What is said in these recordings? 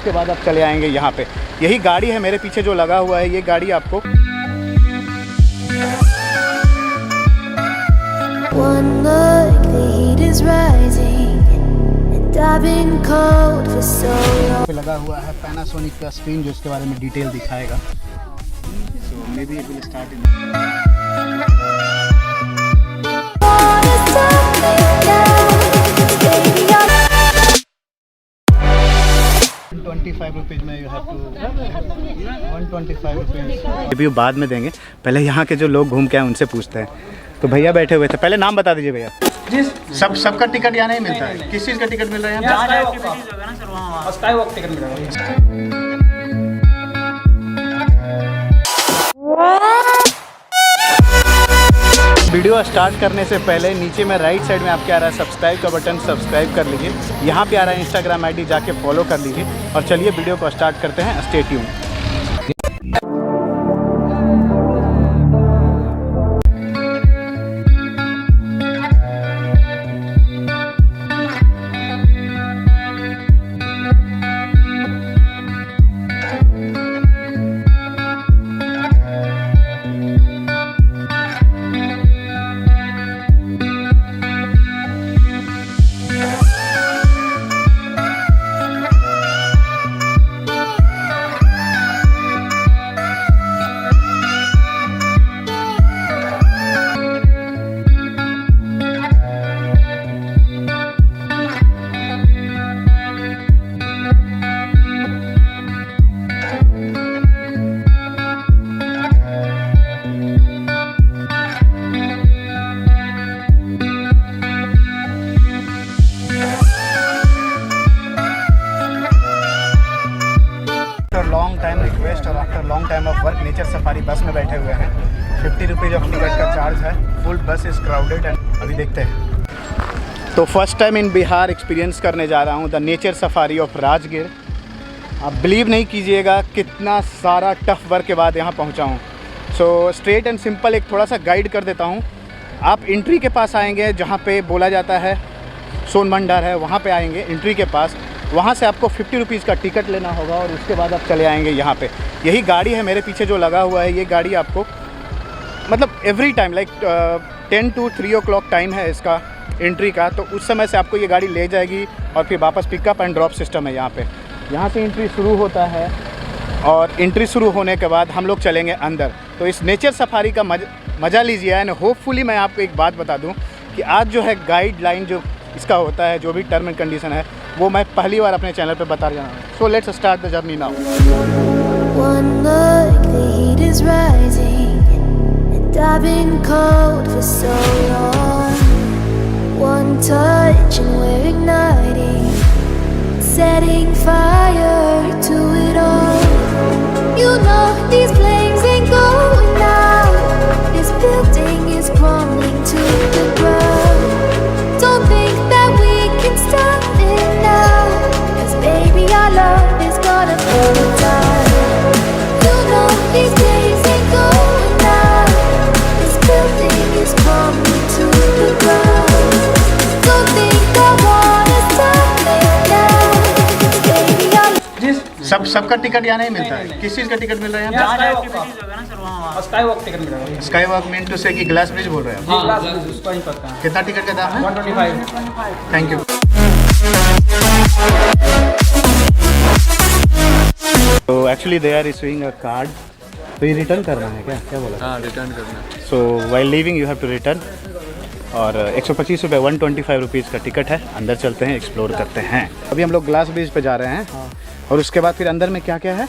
उसके बाद आप चले आएंगे यहाँ पे। यही गाड़ी है मेरे पीछे जो लगा हुआ है, ये गाड़ी आपको लगा हुआ है पैनासोनिक का स्क्रीन जो इसके बारे में डिटेल दिखाएगा। So maybe it will start in 125 rupees में you have to 125 rupees. Review बाद में देंगे, पहले यहाँ के जो लोग घूम के आए उनसे पूछते हैं। तो भैया बैठे हुए थे, पहले नाम बता दीजिए भैया। जी सबका टिकट यहाँ नहीं मिलता है, किस चीज़ का टिकट मिल रहा है यहाँ? स्काई वॉक टिकट मिल रहा है। वीडियो स्टार्ट करने से पहले नीचे में राइट साइड में आपके आ रहा है सब्सक्राइब का बटन, सब्सक्राइब कर लीजिए। यहाँ पे आ रहा है इंस्टाग्राम आईडी, जाके फॉलो कर लीजिए। और चलिए वीडियो को स्टार्ट करते हैं, stay tune. Long time of work nature safari बस में बैठे हुए हैं। 50 रुपीज़ ऑफ टिकट का चार्ज है। फुल बस इज़ क्राउडेड एंड अभी देखते हैं। तो first time in Bihar experience करने जा रहा हूँ the nature safari of Rajgir. आप बिलीव नहीं कीजिएगा कितना सारा टफ वर्क के बाद यहाँ पहुँचा हूँ। सो स्ट्रेट एंड सिंपल एक थोड़ा सा गाइड कर देता हूँ। आप एंट्री के पास आएंगे जहाँ पे बोला जाता है सोन भंडार है, वहाँ पे आएंगे एंट्री के पास। वहाँ से आपको 50 रुपीज़ का टिकट लेना होगा और उसके बाद आप चले आएंगे यहाँ पे। यही गाड़ी है मेरे पीछे जो लगा हुआ है, ये गाड़ी आपको मतलब every time like 10 to 3 o'clock time है इसका एंट्री का। तो उस समय से आपको ये गाड़ी ले जाएगी और फिर वापस पिकअप एंड ड्रॉप सिस्टम है यहाँ पे। यहाँ से एंट्री शुरू होता है और एंट्री शुरू होने के बाद हम लोग चलेंगे अंदर। तो इस नेचर सफारी का मज़ा लीजिए। एंड होपफुली मैं आपको एक बात बता दूँ कि आज जो है गाइडलाइन जो इसका होता है, जो भी टर्म एंड कंडीशन है, वो मैं पहली बार अपने चैनल पे बता रहा हूँ। So let's start the journey now. One look, the heat is rising, and I've been cold for so long. One touch and we're igniting, setting fire to it all. You know these flames ain't going out. This building is crumbling to the ground. Don't think that we can stop it now, 'cause baby our love is gonna burn it down. You know these days ain't going out. This building is crumbling to the ground. Don't think I wanna stop it now, 'cause baby our सबका ticket यहाँ नहीं मिलता है, किस चीज़ का ticket मिल रहा है यहाँ? स्काई वॉक टिकट मिल रहा है। स्काई वॉक मीन टू से कि ग्लास ब्रिज बोल रहे हैं? हाँ, ग्लास ब्रिज उसका ही पता है। कितना टिकट का दाम है? 125। Thank you. तो actually they are issuing a card, तो ये रिटर्न करना है क्या? क्या बोला? हाँ, रिटर्न करना है। So while leaving you have to return. और 125 रुपये 125 रुपीज़ का टिकट है। अंदर चलते हैं, एक्सप्लोर करते हैं। अभी हम लोग ग्लास ब्रिज पे जा रहे हैं। हाँ। और उसके बाद फिर अंदर में क्या क्या है?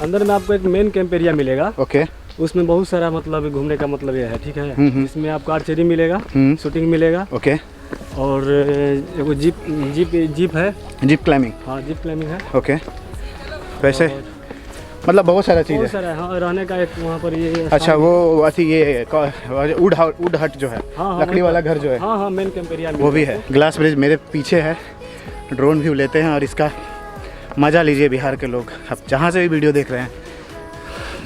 अंदर में आपको एक मेन कैंप एरिया मिलेगा। ओके। उसमें बहुत सारा मतलब घूमने का मतलब ये है, ठीक है। इसमें आपको आर्चरी मिलेगा, शूटिंग मिलेगा। ओके। और एगो जीप है। Jeep climbing? हाँ, जीप क्लाइंबिंग है। ओके। वैसे मतलब बहुत सारा चीज़ है। बहुत सारा, हाँ, रहने का एक वहाँ पर ये। अच्छा, वो अथी ये वुड हट जो है, लकड़ी वाला घर जो है। हाँ हाँ, मेन कैंप एरिया वो भी है। ग्लास ब्रिज मेरे पीछे है। ड्रोन व्यू लेते हैं और इसका मज़ा लीजिए बिहार के लोग। अब जहाँ से भी वीडियो देख रहे हैं,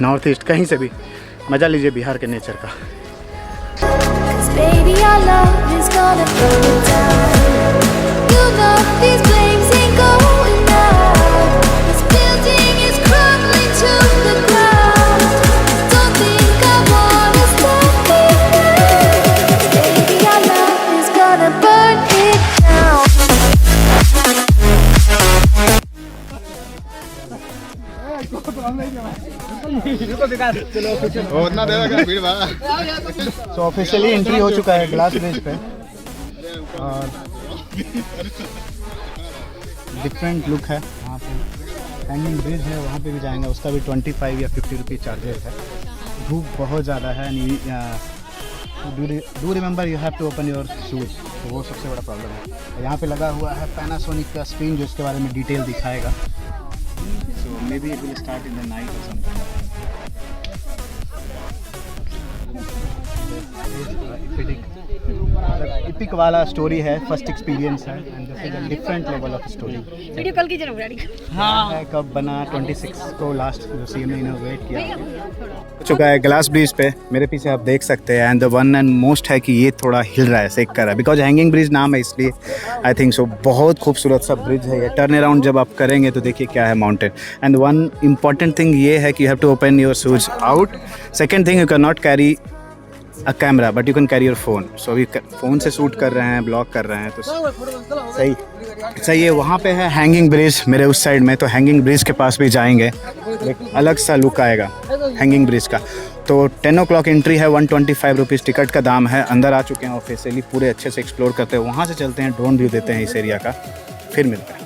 नॉर्थ ईस्ट कहीं से भी, मज़ा लीजिए बिहार के नेचर का। उतना दे देगा भीड़ भाड़। सो ऑफिशियली एंट्री हो चुका है ग्लास ब्रिज पे और डिफरेंट लुक है वहाँ पे। हैंगिंग ब्रिज है वहाँ पे भी जाएंगे, उसका भी 25 या 50 रुपीज़ चार्जेस है। धूप बहुत ज़्यादा है। Do remember you have to open your shoes, तो वो सबसे बड़ा प्रॉब्लम है। यहाँ पे लगा हुआ है पैनासोनिक का स्क्रीन जो इसके बारे में डिटेल दिखाएगा। So maybe it will start in the night और समथिंग। इपिक वाला स्टोरी है, फर्स्ट एक्सपीरियंस है and this is a different level of story. Video call कीजिए ना। हाँ, कब बना 26 को लास्ट जो सीएम ने इनोवेट किया हो चुका है ग्लास ब्रिज पे। मेरे पीछे आप देख सकते हैं and the one and most है कि ये थोड़ा हिल रहा है, सेक कर रहा है, बिकॉज हैंगिंग ब्रिज नाम है इसलिए आई थिंक सो। बहुत खूबसूरत सा ब्रिज है ये। टर्न अराउंड जब आप करेंगे तो देखिए क्या है mountain. And one important thing ये है कि you have to open your shoes out. Second thing, you can not carry a camera but you can carry your phone. So अभी फ़ोन से शूट कर रहे हैं, ब्लॉग कर रहे हैं, तो सही है। वहाँ पे है हैंगिंग ब्रिज मेरे उस साइड में, तो हैंगिंग ब्रिज के पास भी जाएंगे। एक अलग सा लुक आएगा हैंगिंग ब्रिज का। तो 10 o'clock एंट्री है, 125 रुपीज़ टिकट का दाम है। अंदर आ चुके हैं ऑफिशियली, पूरे अच्छे से एक्सप्लोर करते हैं। वहाँ से चलते हैं, ड्रोन व्यू देते हैं इस एरिया का, फिर मिलते हैं।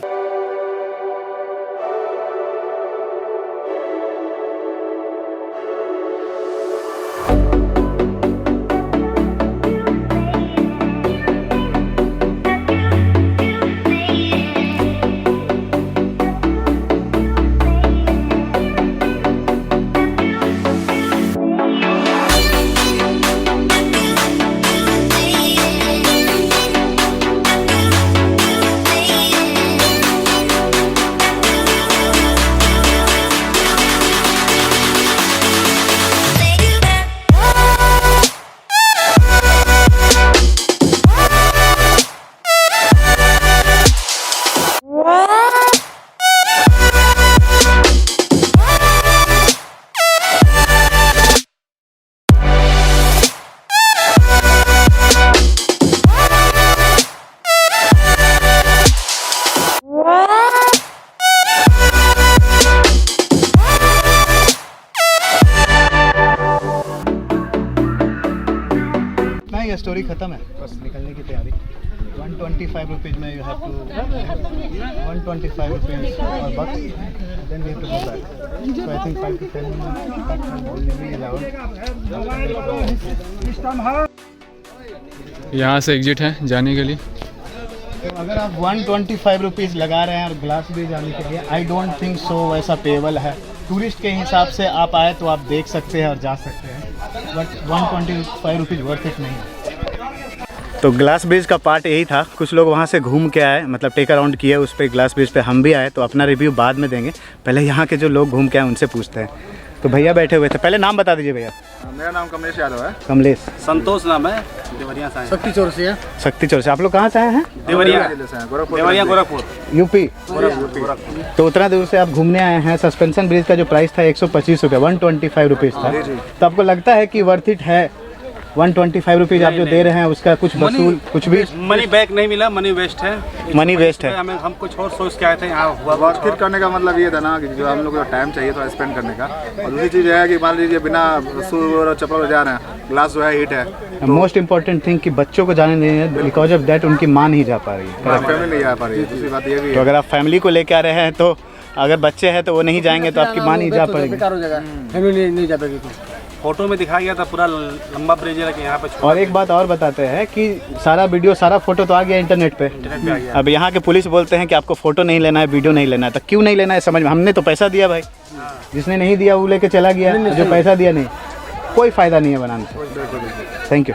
ये स्टोरी खत्म है, बस निकलने की तैयारी। 125 रुपीज़ में यू हैव टू 125 रुपीज़ और bucks, then we have to go back. So I think 5 to 10 minute. यहाँ से एग्जिट है जाने के लिए। तो अगर आप 125 रुपीज़ लगा रहे हैं और ग्लास भी जाने के लिए, आई डोंट थिंक सो वैसा पेबल है। टूरिस्ट के हिसाब से आप आए तो आप देख सकते हैं और जा सकते हैं, बट 125 रुपीज़ वर्थ इट नहीं है। तो ग्लास ब्रिज का पार्ट यही था। कुछ लोग वहाँ से घूम के आए, मतलब टेक अराउंड किए उस पर, ग्लास ब्रिज पे हम भी आए, तो अपना रिव्यू बाद में देंगे। पहले यहाँ के जो लोग घूम के आए उनसे पूछते हैं। तो भैया बैठे हुए थे, पहले नाम बता दीजिए भैया। मेरा नाम कमलेश यादव है। कमलेश। संतोष नाम है, देवरिया से। शक्ति चौर से। शक्ति चौर से। आप लोग कहाँ से आए हैं? देवरिया गोरखपुर, यूपी। तो उतना दूर से आप घूमने आए हैं। सस्पेंशन ब्रिज का जो प्राइस था 125 रुपये, 125 रुपीज़ था। तो आपको लगता है कि वर्थ इट है 125 रुपीज़ आप जो दे रहे हैं उसका कुछ वसूल, कुछ भी? मनी बैक नहीं मिला, मनी वेस्ट है। मनी वेस्ट है। हम कुछ और सोच के आए थे यहाँ हुआ। वर्क करने का मतलब ये था ना कि जो हम लोग को टाइम चाहिए था स्पेंड करने का, और दूसरी चीज़ है कि मान लीजिए बिना शूज और चप्पल जा रहे हैं, ग्लास जो है हीट है। मोस्ट इम्पॉर्टेंट थिंग कि बच्चों को जाने नहीं है, बिकॉज ऑफ दैट उनकी माँ नहीं जा पा रही है। फैमिली नहीं जा पा रही है, दूसरी बात ये भी तो अगर आप फैमिली को लेके आ रहे हैं, तो अगर बच्चे हैं तो वो नहीं जाएंगे, तो आपकी माँ नहीं जा पाएगी। फैमिली नहीं जा पाएगी। फोटो में दिखाया गया था पूरा लंबा ब्रिज है कि यहाँ पे। और एक बात और बताते हैं कि सारा वीडियो, सारा फोटो तो आ गया इंटरनेट पे। अब यहाँ के पुलिस बोलते हैं कि आपको फोटो नहीं लेना है, वीडियो नहीं लेना है। तो क्यों नहीं लेना है समझ में? हमने तो पैसा दिया भाई, जिसने नहीं दिया वो लेके चला गया, जो पैसा दिया नहीं, कोई फ़ायदा नहीं है बनाने से। Thank you.